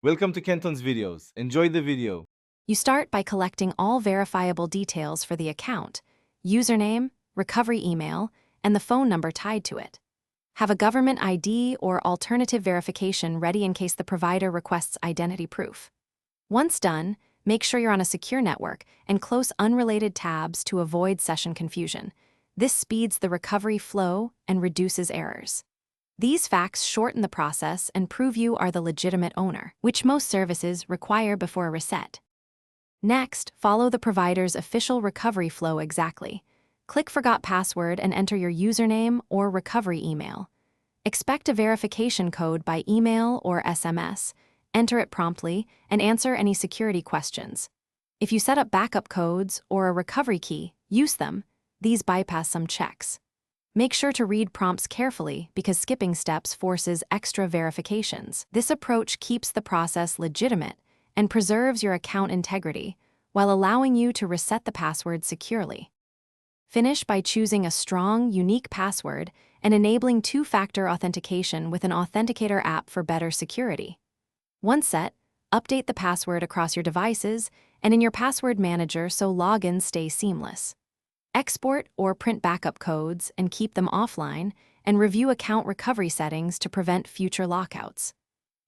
Welcome to Kenton's videos. Enjoy the video. You start by collecting all verifiable details for the account: username, recovery email, and the phone number tied to it. Have a government ID or alternative verification ready in case the provider requests identity proof. Once done, make sure you're on a secure network and close unrelated tabs to avoid session confusion. This speeds the recovery flow and reduces errors. These facts shorten the process and prove you are the legitimate owner, which most services require before a reset. Next, follow the provider's official recovery flow exactly. Click Forgot Password and enter your username or recovery email. Expect a verification code by email or SMS. Enter it promptly and answer any security questions. If you set up backup codes or a recovery key, use them. These bypass some checks. Make sure to read prompts carefully because skipping steps forces extra verifications. This approach keeps the process legitimate and preserves your account integrity while allowing you to reset the password securely. Finish by choosing a strong, unique password and enabling two-factor authentication with an authenticator app for better security. Once set, update the password across your devices and in your password manager so logins stay seamless. Export or print backup codes and keep them offline, and review account recovery settings to prevent future lockouts.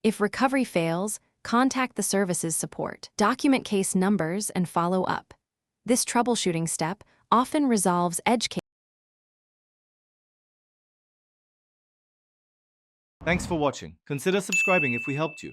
If recovery fails, contact the service's support. Document case numbers and follow up. This troubleshooting step often resolves edge cases. Thanks for watching. Consider subscribing if we helped you.